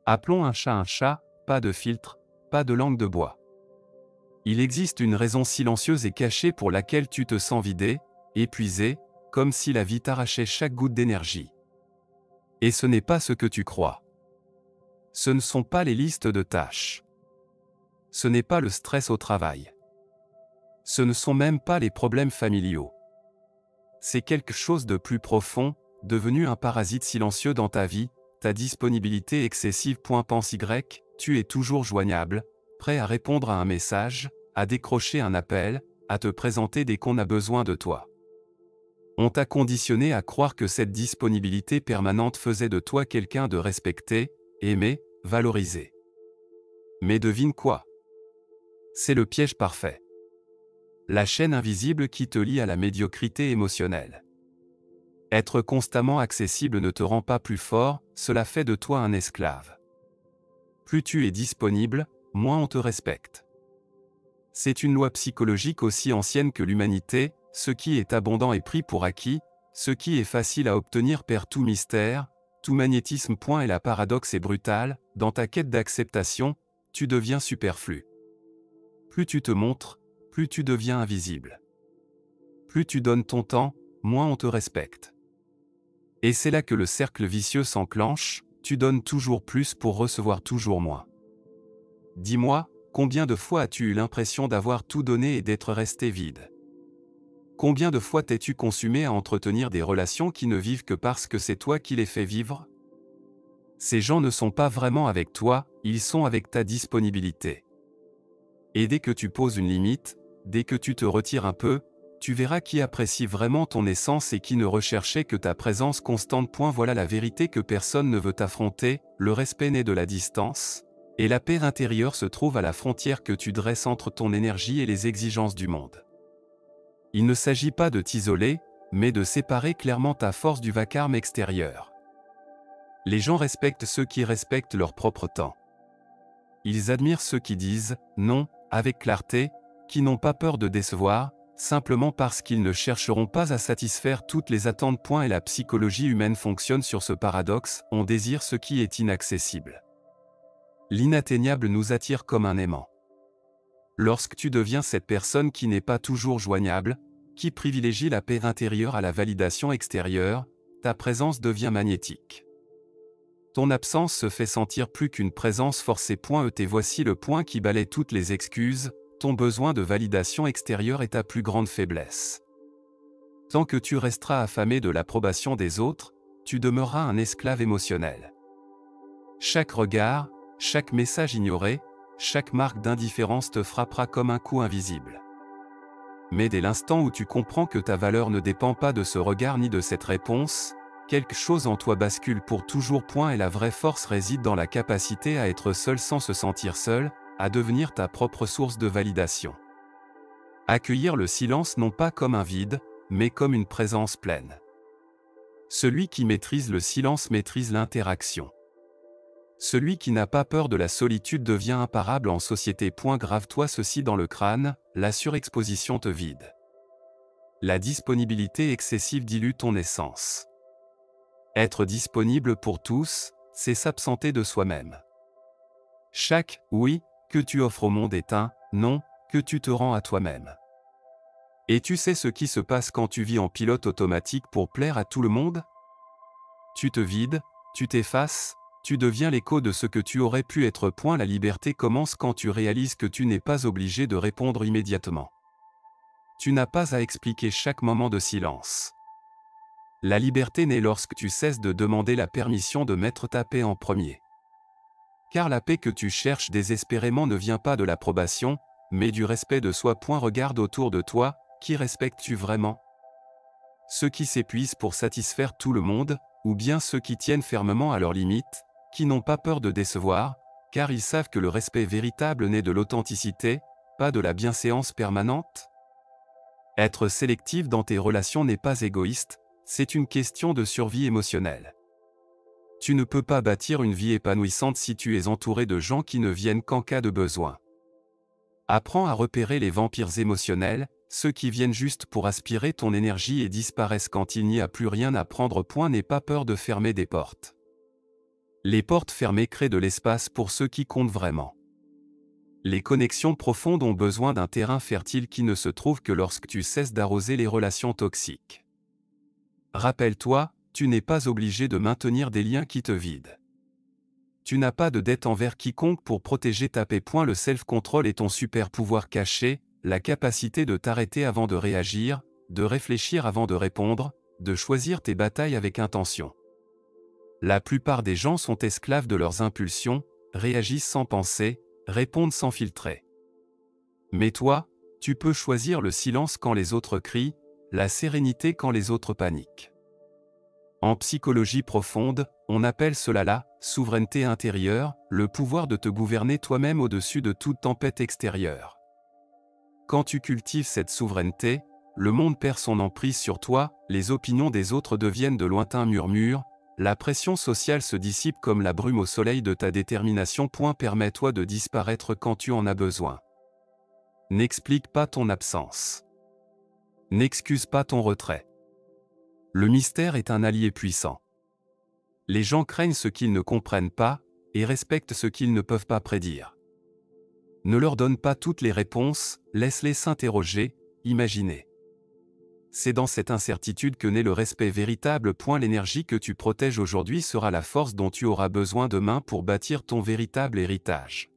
Appelons un chat, pas de filtre, pas de langue de bois. Il existe une raison silencieuse et cachée pour laquelle tu te sens vidé, épuisé, comme si la vie t'arrachait chaque goutte d'énergie. Et ce n'est pas ce que tu crois. Ce ne sont pas les listes de tâches. Ce n'est pas le stress au travail. Ce ne sont même pas les problèmes familiaux. C'est quelque chose de plus profond, devenu un parasite silencieux dans ta vie, ta disponibilité excessive. Pense Y, tu es toujours joignable, prêt à répondre à un message, à décrocher un appel, à te présenter dès qu'on a besoin de toi. On t'a conditionné à croire que cette disponibilité permanente faisait de toi quelqu'un de respecté, aimé, valorisé. Mais devine quoi? C'est le piège parfait. La chaîne invisible qui te lie à la médiocrité émotionnelle. Être constamment accessible ne te rend pas plus fort, cela fait de toi un esclave. Plus tu es disponible, moins on te respecte. C'est une loi psychologique aussi ancienne que l'humanité, ce qui est abondant est pris pour acquis, ce qui est facile à obtenir perd tout mystère, tout magnétisme. Et la paradoxe est brutale, dans ta quête d'acceptation, tu deviens superflu. Plus tu te montres, plus tu deviens invisible. Plus tu donnes ton temps, moins on te respecte. Et c'est là que le cercle vicieux s'enclenche, tu donnes toujours plus pour recevoir toujours moins. Dis-moi, combien de fois as-tu eu l'impression d'avoir tout donné et d'être resté vide? Combien de fois t'es-tu consumé à entretenir des relations qui ne vivent que parce que c'est toi qui les fais vivre? Ces gens ne sont pas vraiment avec toi, ils sont avec ta disponibilité. Et dès que tu poses une limite, dès que tu te retires un peu, tu verras qui apprécie vraiment ton essence et qui ne recherchait que ta présence constante. Voilà la vérité que personne ne veut affronter, le respect naît de la distance, et la paix intérieure se trouve à la frontière que tu dresses entre ton énergie et les exigences du monde. Il ne s'agit pas de t'isoler, mais de séparer clairement ta force du vacarme extérieur. Les gens respectent ceux qui respectent leur propre temps. Ils admirent ceux qui disent « non » avec clarté, qui n'ont pas peur de décevoir, simplement parce qu'ils ne chercheront pas à satisfaire toutes les attentes. Et la psychologie humaine fonctionne sur ce paradoxe, on désire ce qui est inaccessible. L'inatteignable nous attire comme un aimant. Lorsque tu deviens cette personne qui n'est pas toujours joignable, qui privilégie la paix intérieure à la validation extérieure, ta présence devient magnétique. Ton absence se fait sentir plus qu'une présence forcée. Et voici le point qui balaie toutes les excuses, ton besoin de validation extérieure est ta plus grande faiblesse. Tant que tu resteras affamé de l'approbation des autres, tu demeureras un esclave émotionnel. Chaque regard, chaque message ignoré, chaque marque d'indifférence te frappera comme un coup invisible. Mais dès l'instant où tu comprends que ta valeur ne dépend pas de ce regard ni de cette réponse, quelque chose en toi bascule pour toujours. Et la vraie force réside dans la capacité à être seul sans se sentir seul, à devenir ta propre source de validation. Accueillir le silence non pas comme un vide, mais comme une présence pleine. Celui qui maîtrise le silence maîtrise l'interaction. Celui qui n'a pas peur de la solitude devient imparable en société. Grave-toi ceci dans le crâne, la surexposition te vide. La disponibilité excessive dilue ton essence. Être disponible pour tous, c'est s'absenter de soi-même. Chaque « oui » que tu offres au monde est un « non » que tu te rends à toi-même. Et tu sais ce qui se passe quand tu vis en pilote automatique pour plaire à tout le monde? Tu te vides, tu t'effaces, tu deviens l'écho de ce que tu aurais pu être. La liberté commence quand tu réalises que tu n'es pas obligé de répondre immédiatement. Tu n'as pas à expliquer chaque moment de silence. La liberté naît lorsque tu cesses de demander la permission de mettre ta paix en premier. Car la paix que tu cherches désespérément ne vient pas de l'approbation, mais du respect de soi. Regarde autour de toi, qui respectes-tu vraiment? Ceux qui s'épuisent pour satisfaire tout le monde, ou bien ceux qui tiennent fermement à leurs limites, qui n'ont pas peur de décevoir, car ils savent que le respect véritable naît de l'authenticité, pas de la bienséance permanente? Être sélectif dans tes relations n'est pas égoïste, c'est une question de survie émotionnelle. Tu ne peux pas bâtir une vie épanouissante si tu es entouré de gens qui ne viennent qu'en cas de besoin. Apprends à repérer les vampires émotionnels, ceux qui viennent juste pour aspirer ton énergie et disparaissent quand il n'y a plus rien à prendre. N'aie pas peur de fermer des portes. Les portes fermées créent de l'espace pour ceux qui comptent vraiment. Les connexions profondes ont besoin d'un terrain fertile qui ne se trouve que lorsque tu cesses d'arroser les relations toxiques. Rappelle-toi, tu n'es pas obligé de maintenir des liens qui te vident. Tu n'as pas de dette envers quiconque pour protéger ta paix. Le self-control est ton super pouvoir caché, la capacité de t'arrêter avant de réagir, de réfléchir avant de répondre, de choisir tes batailles avec intention. La plupart des gens sont esclaves de leurs impulsions, réagissent sans penser, répondent sans filtrer. Mais toi, tu peux choisir le silence quand les autres crient, la sérénité quand les autres paniquent. En psychologie profonde, on appelle cela la souveraineté intérieure, le pouvoir de te gouverner toi-même au-dessus de toute tempête extérieure. Quand tu cultives cette souveraineté, le monde perd son emprise sur toi, les opinions des autres deviennent de lointains murmures, la pression sociale se dissipe comme la brume au soleil de ta détermination. Permets-toi de disparaître quand tu en as besoin. N'explique pas ton absence. N'excuse pas ton retrait. Le mystère est un allié puissant. Les gens craignent ce qu'ils ne comprennent pas, et respectent ce qu'ils ne peuvent pas prédire. Ne leur donne pas toutes les réponses, laisse-les s'interroger, imaginer. C'est dans cette incertitude que naît le respect véritable. L'énergie que tu protèges aujourd'hui sera la force dont tu auras besoin demain pour bâtir ton véritable héritage.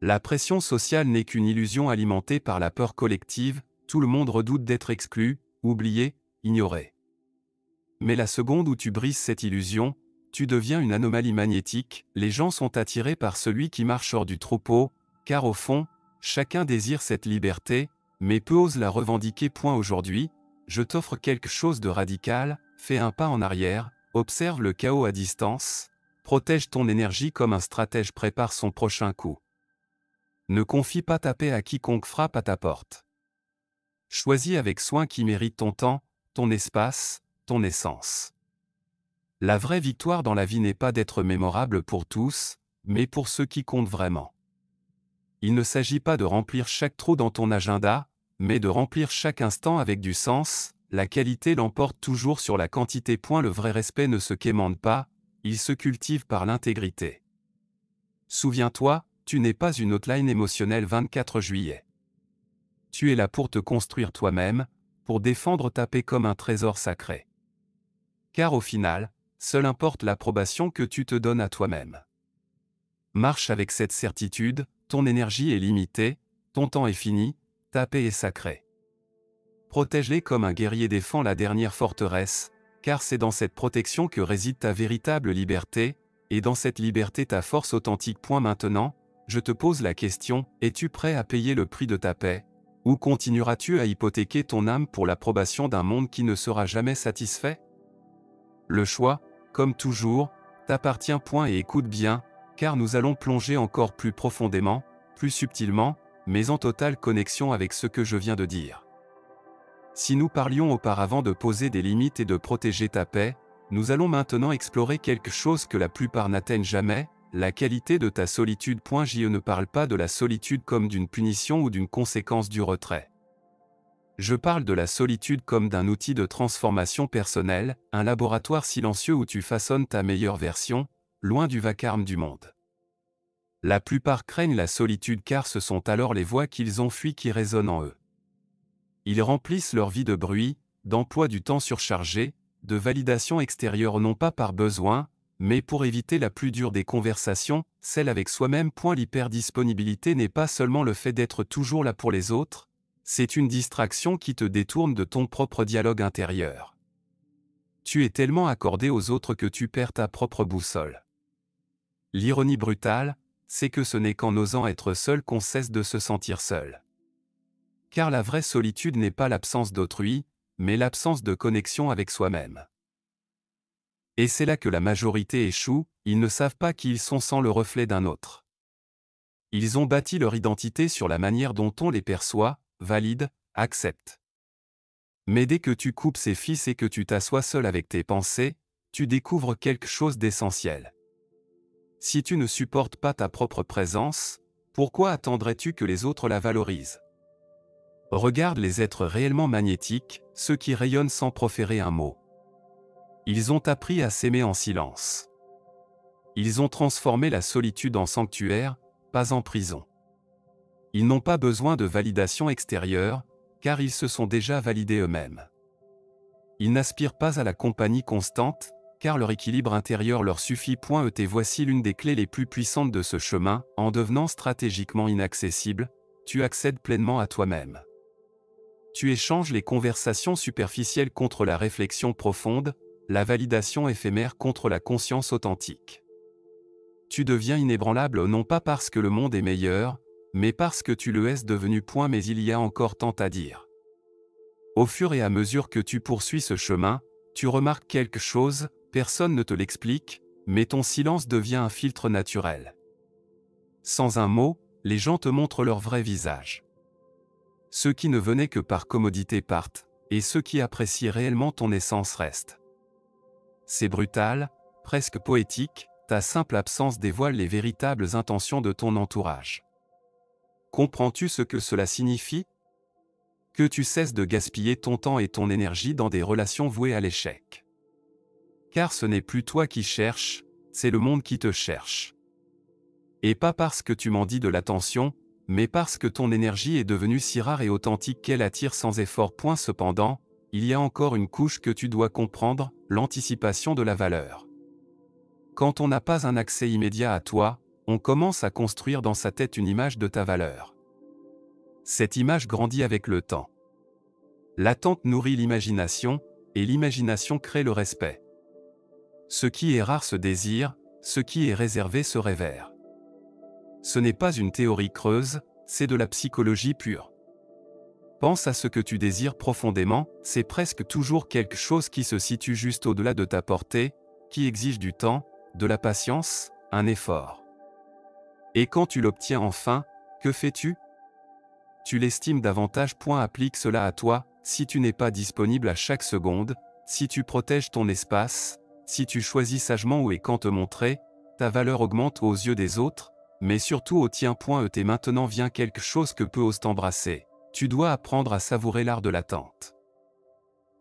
La pression sociale n'est qu'une illusion alimentée par la peur collective, tout le monde redoute d'être exclu, oublié, ignoré. Mais la seconde où tu brises cette illusion, tu deviens une anomalie magnétique, les gens sont attirés par celui qui marche hors du troupeau, car au fond, chacun désire cette liberté, mais peu ose la revendiquer. Aujourd'hui, je t'offre quelque chose de radical, fais un pas en arrière, observe le chaos à distance, protège ton énergie comme un stratège prépare son prochain coup. Ne confie pas ta paix à quiconque frappe à ta porte. Choisis avec soin qui mérite ton temps, ton espace, ton essence. La vraie victoire dans la vie n'est pas d'être mémorable pour tous, mais pour ceux qui comptent vraiment. Il ne s'agit pas de remplir chaque trou dans ton agenda, mais de remplir chaque instant avec du sens. La qualité l'emporte toujours sur la quantité. Le vrai respect ne se quémande pas, il se cultive par l'intégrité. Souviens-toi, tu n'es pas une hotline émotionnelle 24 juillet. Tu es là pour te construire toi-même, pour défendre ta paix comme un trésor sacré. Car au final, seule importe l'approbation que tu te donnes à toi-même. Marche avec cette certitude, ton énergie est limitée, ton temps est fini, ta paix est sacrée. Protège-les comme un guerrier défend la dernière forteresse, car c'est dans cette protection que réside ta véritable liberté, et dans cette liberté ta force authentique. Maintenant, je te pose la question, es-tu prêt à payer le prix de ta paix, ou continueras-tu à hypothéquer ton âme pour l'approbation d'un monde qui ne sera jamais satisfait? Le choix, comme toujours, t'appartient. Et écoute bien, car nous allons plonger encore plus profondément, plus subtilement, mais en totale connexion avec ce que je viens de dire. Si nous parlions auparavant de poser des limites et de protéger ta paix, nous allons maintenant explorer quelque chose que la plupart n'atteignent jamais, la qualité de ta solitude. Je ne parle pas de la solitude comme d'une punition ou d'une conséquence du retrait. Je parle de la solitude comme d'un outil de transformation personnelle, un laboratoire silencieux où tu façonnes ta meilleure version, loin du vacarme du monde. La plupart craignent la solitude car ce sont alors les voix qu'ils ont fuies qui résonnent en eux. Ils remplissent leur vie de bruit, d'emploi du temps surchargé, de validation extérieure non pas par besoin, mais pour éviter la plus dure des conversations, celle avec soi-même. L'hyperdisponibilité n'est pas seulement le fait d'être toujours là pour les autres, c'est une distraction qui te détourne de ton propre dialogue intérieur. Tu es tellement accordé aux autres que tu perds ta propre boussole. L'ironie brutale, c'est que ce n'est qu'en osant être seul qu'on cesse de se sentir seul. Car la vraie solitude n'est pas l'absence d'autrui, mais l'absence de connexion avec soi-même. Et c'est là que la majorité échoue, ils ne savent pas qui ils sont sans le reflet d'un autre. Ils ont bâti leur identité sur la manière dont on les perçoit, valide, accepte. Mais dès que tu coupes ces fils et que tu t'assois seul avec tes pensées, tu découvres quelque chose d'essentiel. Si tu ne supportes pas ta propre présence, pourquoi attendrais-tu que les autres la valorisent? Regarde les êtres réellement magnétiques, ceux qui rayonnent sans proférer un mot. Ils ont appris à s'aimer en silence. Ils ont transformé la solitude en sanctuaire, pas en prison. Ils n'ont pas besoin de validation extérieure, car ils se sont déjà validés eux-mêmes. Ils n'aspirent pas à la compagnie constante, car leur équilibre intérieur leur suffit. Et voici l'une des clés les plus puissantes de ce chemin, en devenant stratégiquement inaccessible, tu accèdes pleinement à toi-même. Tu échanges les conversations superficielles contre la réflexion profonde, la validation éphémère contre la conscience authentique. Tu deviens inébranlable non pas parce que le monde est meilleur, mais parce que tu le es devenu. Mais il y a encore tant à dire. Au fur et à mesure que tu poursuis ce chemin, tu remarques quelque chose, personne ne te l'explique, mais ton silence devient un filtre naturel. Sans un mot, les gens te montrent leur vrai visage. Ceux qui ne venaient que par commodité partent, et ceux qui apprécient réellement ton essence restent. C'est brutal, presque poétique, ta simple absence dévoile les véritables intentions de ton entourage. Comprends-tu ce que cela signifie ? Que tu cesses de gaspiller ton temps et ton énergie dans des relations vouées à l'échec. Car ce n'est plus toi qui cherches, c'est le monde qui te cherche. Et pas parce que tu m'en dis de l'attention, mais parce que ton énergie est devenue si rare et authentique qu'elle attire sans effort. Cependant, il y a encore une couche que tu dois comprendre, l'anticipation de la valeur. Quand on n'a pas un accès immédiat à toi, on commence à construire dans sa tête une image de ta valeur. Cette image grandit avec le temps. L'attente nourrit l'imagination, et l'imagination crée le respect. Ce qui est rare se désire, ce qui est réservé se révère. Ce n'est pas une théorie creuse, c'est de la psychologie pure. Pense à ce que tu désires profondément, c'est presque toujours quelque chose qui se situe juste au-delà de ta portée, qui exige du temps, de la patience, un effort. Et quand tu l'obtiens enfin, que fais-tu ? Tu l'estimes davantage. Applique cela à toi, si tu n'es pas disponible à chaque seconde, si tu protèges ton espace, si tu choisis sagement où et quand te montrer, ta valeur augmente aux yeux des autres, mais surtout au tien. Et maintenant vient quelque chose que peu osent t'embrasser. Tu dois apprendre à savourer l'art de l'attente.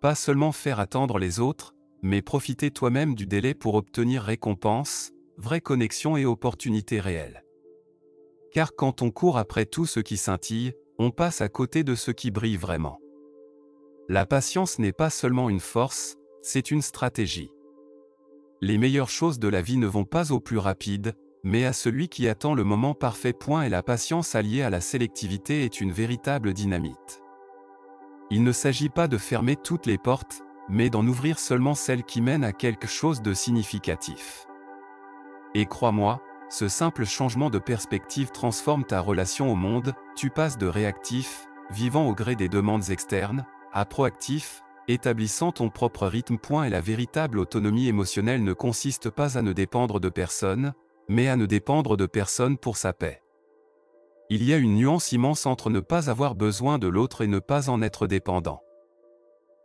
Pas seulement faire attendre les autres, mais profiter toi-même du délai pour obtenir récompense, vraie connexion et opportunité réelle. Car quand on court après tout ce qui scintille, on passe à côté de ce qui brille vraiment. La patience n'est pas seulement une force, c'est une stratégie. Les meilleures choses de la vie ne vont pas au plus rapide, mais à celui qui attend le moment parfait. Et la patience alliée à la sélectivité est une véritable dynamite. Il ne s'agit pas de fermer toutes les portes, mais d'en ouvrir seulement celles qui mènent à quelque chose de significatif. Et crois-moi, ce simple changement de perspective transforme ta relation au monde, tu passes de réactif, vivant au gré des demandes externes, à proactif, établissant ton propre rythme. Et la véritable autonomie émotionnelle ne consiste pas à ne dépendre de personne, mais à ne dépendre de personne pour sa paix. Il y a une nuance immense entre ne pas avoir besoin de l'autre et ne pas en être dépendant.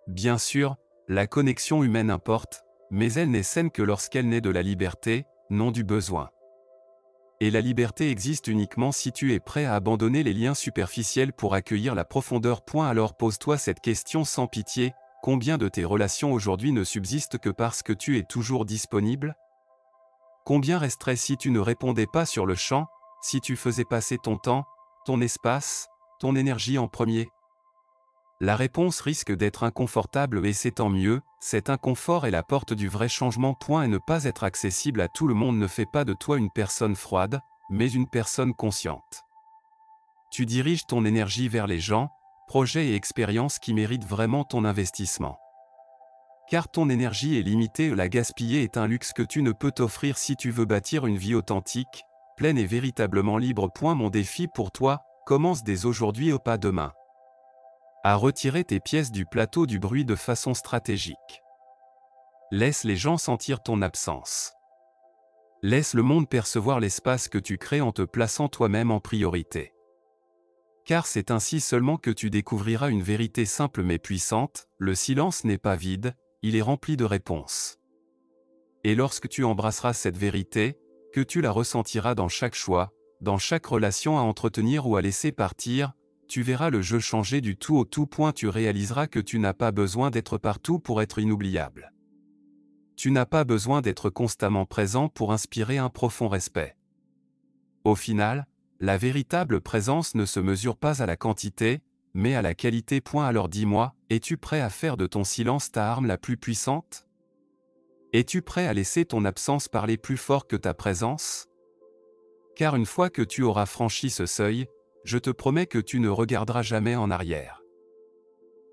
Bien sûr, la connexion humaine importe, mais elle n'est saine que lorsqu'elle naît de la liberté, non du besoin. Et la liberté existe uniquement si tu es prêt à abandonner les liens superficiels pour accueillir la profondeur. Alors pose-toi cette question sans pitié, combien de tes relations aujourd'hui ne subsistent que parce que tu es toujours disponible ? Combien resterait si tu ne répondais pas sur le champ, si tu faisais passer ton temps, ton espace, ton énergie en premier ? La réponse risque d'être inconfortable et c'est tant mieux, cet inconfort est la porte du vrai changement. Et ne pas être accessible à tout le monde ne fait pas de toi une personne froide, mais une personne consciente. Tu diriges ton énergie vers les gens, projets et expériences qui méritent vraiment ton investissement. Car ton énergie est limitée, la gaspiller est un luxe que tu ne peux t'offrir si tu veux bâtir une vie authentique, pleine et véritablement libre. Mon défi pour toi, commence dès aujourd'hui au pas demain. À retirer tes pièces du plateau du bruit de façon stratégique. Laisse les gens sentir ton absence. Laisse le monde percevoir l'espace que tu crées en te plaçant toi-même en priorité. Car c'est ainsi seulement que tu découvriras une vérité simple mais puissante, le silence n'est pas vide, il est rempli de réponses. Et lorsque tu embrasseras cette vérité, que tu la ressentiras dans chaque choix, dans chaque relation à entretenir ou à laisser partir, tu verras le jeu changer du tout au tout. Tu réaliseras que tu n'as pas besoin d'être partout pour être inoubliable. tu n'as pas besoin d'être constamment présent pour inspirer un profond respect. Au final, la véritable présence ne se mesure pas à la quantité, mais à la qualité. Alors dis-moi, es-tu prêt à faire de ton silence ta arme la plus puissante? Es-tu prêt à laisser ton absence parler plus fort que ta présence? Car une fois que tu auras franchi ce seuil, je te promets que tu ne regarderas jamais en arrière.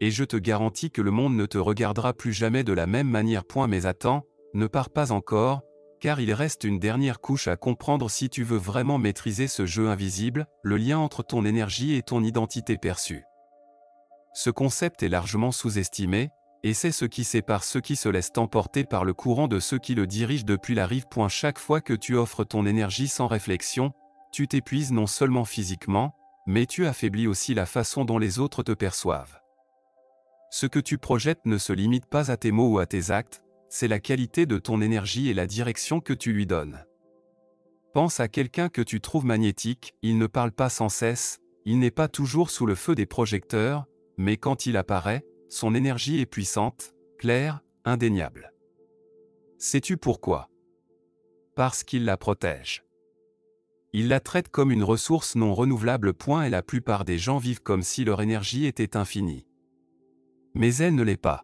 Et je te garantis que le monde ne te regardera plus jamais de la même manière. Mais attends, ne pars pas encore, car il reste une dernière couche à comprendre si tu veux vraiment maîtriser ce jeu invisible, le lien entre ton énergie et ton identité perçue. Ce concept est largement sous-estimé, et c'est ce qui sépare ceux qui se laissent emporter par le courant de ceux qui le dirigent depuis la rive. Chaque fois que tu offres ton énergie sans réflexion, tu t'épuises non seulement physiquement, mais tu affaiblis aussi la façon dont les autres te perçoivent. Ce que tu projettes ne se limite pas à tes mots ou à tes actes, c'est la qualité de ton énergie et la direction que tu lui donnes. Pense à quelqu'un que tu trouves magnétique, il ne parle pas sans cesse, il n'est pas toujours sous le feu des projecteurs, mais quand il apparaît, son énergie est puissante, claire, indéniable. Sais-tu pourquoi? Parce qu'il la protège. Il la traite comme une ressource non renouvelable. Et la plupart des gens vivent comme si leur énergie était infinie. Mais elle ne l'est pas.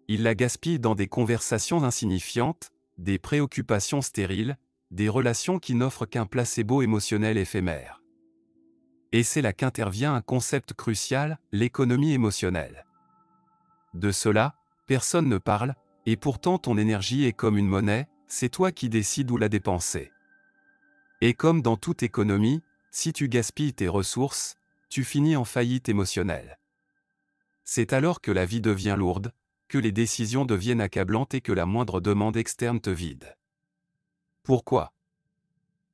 Il la gaspille dans des conversations insignifiantes, des préoccupations stériles, des relations qui n'offrent qu'un placebo émotionnel éphémère. Et c'est là qu'intervient un concept crucial, l'économie émotionnelle. De cela, personne ne parle, et pourtant ton énergie est comme une monnaie, c'est toi qui décides où la dépenser. Et comme dans toute économie, si tu gaspilles tes ressources, tu finis en faillite émotionnelle. C'est alors que la vie devient lourde, que les décisions deviennent accablantes et que la moindre demande externe te vide. Pourquoi?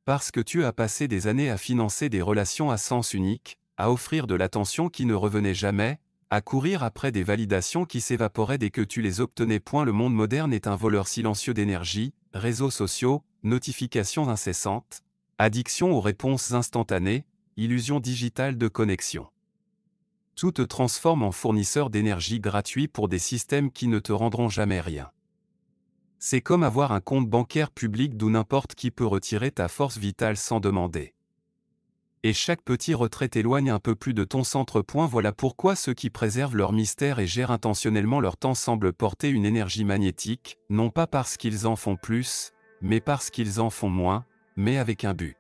Parce que tu as passé des années à financer des relations à sens unique, à offrir de l'attention qui ne revenait jamais, à courir après des validations qui s'évaporaient dès que tu les obtenais. Le monde moderne est un voleur silencieux d'énergie, réseaux sociaux, notifications incessantes, addiction aux réponses instantanées, illusion digitale de connexion. Tout te transforme en fournisseur d'énergie gratuit pour des systèmes qui ne te rendront jamais rien. C'est comme avoir un compte bancaire public d'où n'importe qui peut retirer ta force vitale sans demander. Et chaque petit retrait t'éloigne un peu plus de ton centre. Voilà pourquoi ceux qui préservent leur mystère et gèrent intentionnellement leur temps semblent porter une énergie magnétique, non pas parce qu'ils en font plus, mais parce qu'ils en font moins, mais avec un but.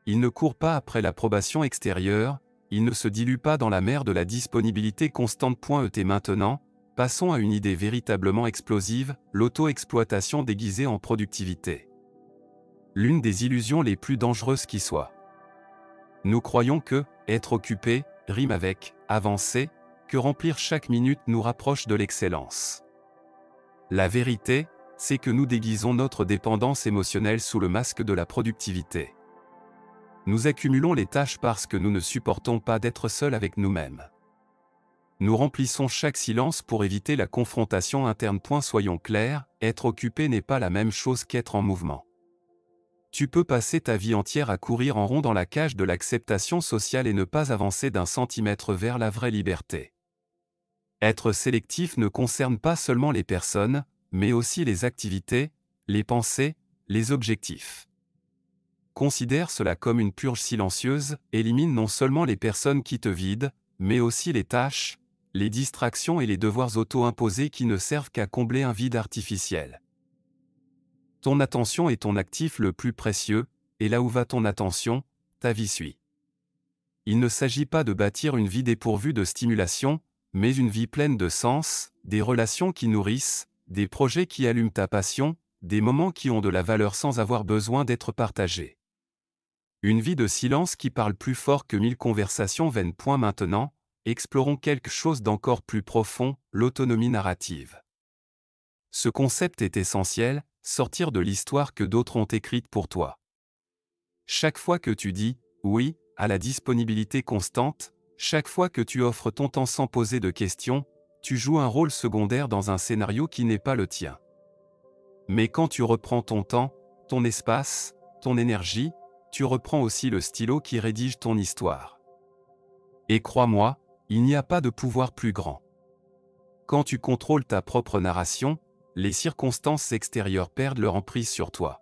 Ils ne courent pas après l'approbation extérieure, ils ne se diluent pas dans la mer de la disponibilité constante. Et maintenant, passons à une idée véritablement explosive, l'auto-exploitation déguisée en productivité. L'une des illusions les plus dangereuses qui soit. Nous croyons que être occupé rime avec avancer, que remplir chaque minute nous rapproche de l'excellence. La vérité, c'est que nous déguisons notre dépendance émotionnelle sous le masque de la productivité. Nous accumulons les tâches parce que nous ne supportons pas d'être seuls avec nous-mêmes. Nous remplissons chaque silence pour éviter la confrontation interne. Soyons clairs, être occupé n'est pas la même chose qu'être en mouvement. Tu peux passer ta vie entière à courir en rond dans la cage de l'acceptation sociale et ne pas avancer d'un centimètre vers la vraie liberté. Être sélectif ne concerne pas seulement les personnes, mais aussi les activités, les pensées, les objectifs. Considère cela comme une purge silencieuse, élimine non seulement les personnes qui te vident, mais aussi les tâches, les distractions et les devoirs auto-imposés qui ne servent qu'à combler un vide artificiel. Ton attention est ton actif le plus précieux, et là où va ton attention, ta vie suit. Il ne s'agit pas de bâtir une vie dépourvue de stimulation, mais une vie pleine de sens, des relations qui nourrissent, des projets qui allument ta passion, des moments qui ont de la valeur sans avoir besoin d'être partagés. Une vie de silence qui parle plus fort que 1000 conversations vaines. Maintenant, explorons quelque chose d'encore plus profond, l'autonomie narrative. Ce concept est essentiel, sortir de l'histoire que d'autres ont écrite pour toi. Chaque fois que tu dis « oui » à la disponibilité constante, chaque fois que tu offres ton temps sans poser de questions, tu joues un rôle secondaire dans un scénario qui n'est pas le tien. Mais quand tu reprends ton temps, ton espace, ton énergie, tu reprends aussi le stylo qui rédige ton histoire. Et crois-moi, il n'y a pas de pouvoir plus grand. Quand tu contrôles ta propre narration, les circonstances extérieures perdent leur emprise sur toi.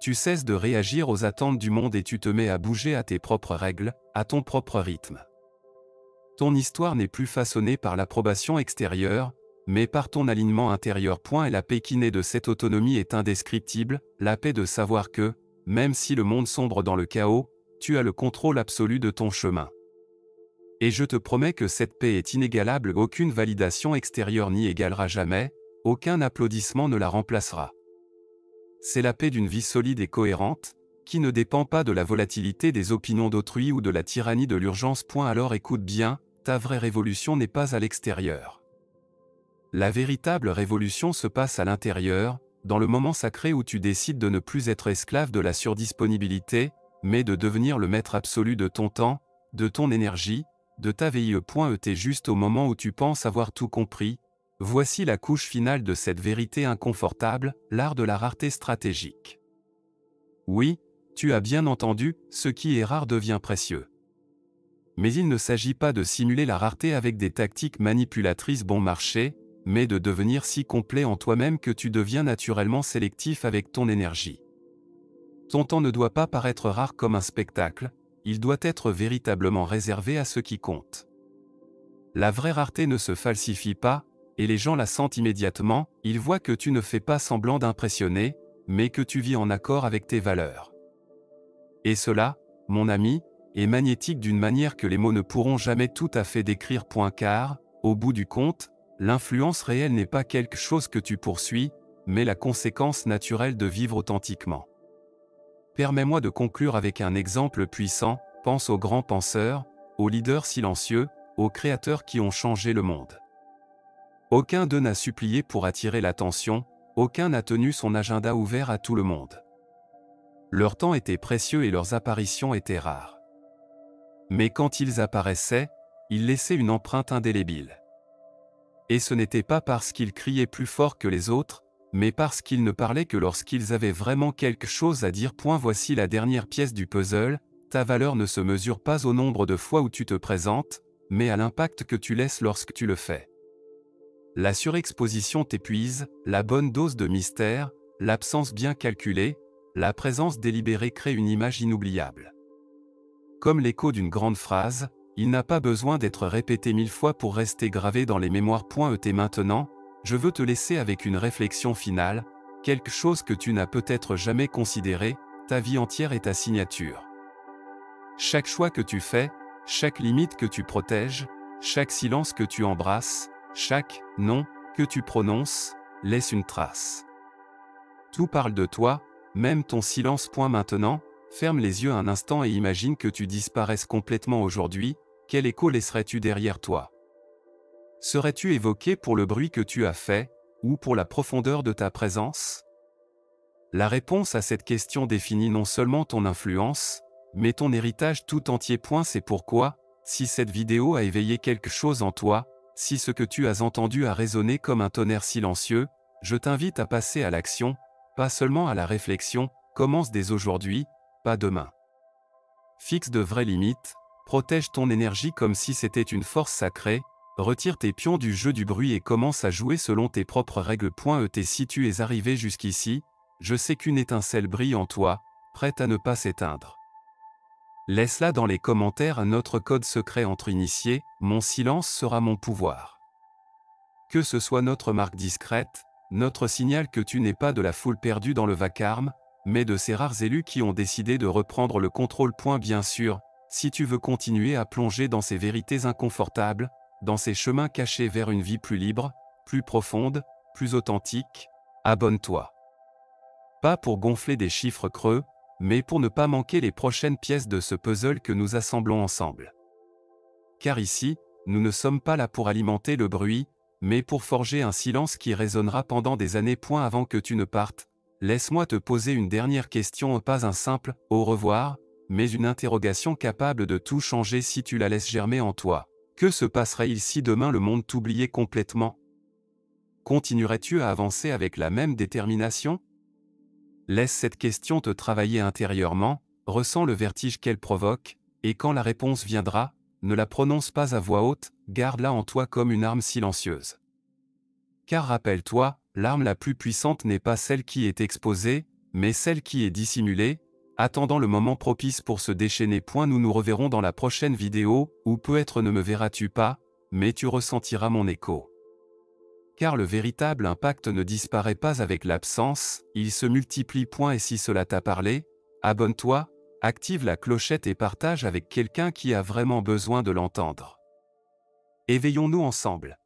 Tu cesses de réagir aux attentes du monde et tu te mets à bouger à tes propres règles, à ton propre rythme. Ton histoire n'est plus façonnée par l'approbation extérieure, mais par ton alignement intérieur. Et la paix qui naît de cette autonomie est indescriptible, la paix de savoir que, même si le monde sombre dans le chaos, tu as le contrôle absolu de ton chemin. Et je te promets que cette paix est inégalable, aucune validation extérieure n'y égalera jamais, aucun applaudissement ne la remplacera. C'est la paix d'une vie solide et cohérente, qui ne dépend pas de la volatilité des opinions d'autrui ou de la tyrannie de l'urgence. Alors écoute bien, ta vraie révolution n'est pas à l'extérieur. La véritable révolution se passe à l'intérieur, dans le moment sacré où tu décides de ne plus être esclave de la surdisponibilité, mais de devenir le maître absolu de ton temps, de ton énergie, de ta vie. Juste au moment où tu penses avoir tout compris, voici la couche finale de cette vérité inconfortable, l'art de la rareté stratégique. Oui, tu as bien entendu, ce qui est rare devient précieux. Mais il ne s'agit pas de simuler la rareté avec des tactiques manipulatrices bon marché, mais de devenir si complet en toi-même que tu deviens naturellement sélectif avec ton énergie. Ton temps ne doit pas paraître rare comme un spectacle, il doit être véritablement réservé à ce qui compte. La vraie rareté ne se falsifie pas, et les gens la sentent immédiatement, ils voient que tu ne fais pas semblant d'impressionner, mais que tu vis en accord avec tes valeurs. Et cela, mon ami, est magnétique d'une manière que les mots ne pourront jamais tout à fait décrire. Car, au bout du compte, l'influence réelle n'est pas quelque chose que tu poursuis, mais la conséquence naturelle de vivre authentiquement. Permets-moi de conclure avec un exemple puissant, pense aux grands penseurs, aux leaders silencieux, aux créateurs qui ont changé le monde. Aucun d'eux n'a supplié pour attirer l'attention, aucun n'a tenu son agenda ouvert à tout le monde. Leur temps était précieux et leurs apparitions étaient rares. Mais quand ils apparaissaient, ils laissaient une empreinte indélébile. Et ce n'était pas parce qu'ils criaient plus fort que les autres, mais parce qu'ils ne parlaient que lorsqu'ils avaient vraiment quelque chose à dire. Voici la dernière pièce du puzzle, ta valeur ne se mesure pas au nombre de fois où tu te présentes, mais à l'impact que tu laisses lorsque tu le fais. La surexposition t'épuise, la bonne dose de mystère, l'absence bien calculée, la présence délibérée crée une image inoubliable. Comme l'écho d'une grande phrase, il n'a pas besoin d'être répété 1000 fois pour rester gravé dans les mémoires. Maintenant, je veux te laisser avec une réflexion finale, quelque chose que tu n'as peut-être jamais considéré, ta vie entière est ta signature. Chaque choix que tu fais, chaque limite que tu protèges, chaque silence que tu embrasses, chaque « non » que tu prononces, laisse une trace. Tout parle de toi, même ton silence. Maintenant, ferme les yeux un instant et imagine que tu disparaisses complètement aujourd'hui, quel écho laisserais-tu derrière toi? Serais-tu évoqué pour le bruit que tu as fait, ou pour la profondeur de ta présence? La réponse à cette question définit non seulement ton influence, mais ton héritage tout entier. C'est pourquoi, si cette vidéo a éveillé quelque chose en toi, si ce que tu as entendu a résonné comme un tonnerre silencieux, je t'invite à passer à l'action, pas seulement à la réflexion. Commence dès aujourd'hui, pas demain. Fixe de vraies limites, protège ton énergie comme si c'était une force sacrée, retire tes pions du jeu du bruit et commence à jouer selon tes propres règles. Si tu es arrivé jusqu'ici, je sais qu'une étincelle brille en toi, prête à ne pas s'éteindre. Laisse-la dans les commentaires. Notre code secret entre initiés, mon silence sera mon pouvoir. Que ce soit notre marque discrète, notre signal que tu n'es pas de la foule perdue dans le vacarme, mais de ces rares élus qui ont décidé de reprendre le contrôle. Bien sûr, si tu veux continuer à plonger dans ces vérités inconfortables, dans ces chemins cachés vers une vie plus libre, plus profonde, plus authentique, abonne-toi. Pas pour gonfler des chiffres creux, mais pour ne pas manquer les prochaines pièces de ce puzzle que nous assemblons ensemble. Car ici, nous ne sommes pas là pour alimenter le bruit, mais pour forger un silence qui résonnera pendant des années. Avant que tu ne partes, laisse-moi te poser une dernière question, pas un simple « au revoir », mais une interrogation capable de tout changer si tu la laisses germer en toi. Que se passerait-il si demain le monde t'oubliait complètement? Continuerais-tu à avancer avec la même détermination? Laisse cette question te travailler intérieurement, ressens le vertige qu'elle provoque, et quand la réponse viendra, ne la prononce pas à voix haute, garde-la en toi comme une arme silencieuse. Car rappelle-toi, l'arme la plus puissante n'est pas celle qui est exposée, mais celle qui est dissimulée, attendant le moment propice pour se déchaîner. Nous nous reverrons dans la prochaine vidéo, ou peut-être ne me verras-tu pas, mais tu ressentiras mon écho. Car le véritable impact ne disparaît pas avec l'absence, il se multiplie. Et si cela t'a parlé, abonne-toi, active la clochette et partage avec quelqu'un qui a vraiment besoin de l'entendre. Éveillons-nous ensemble.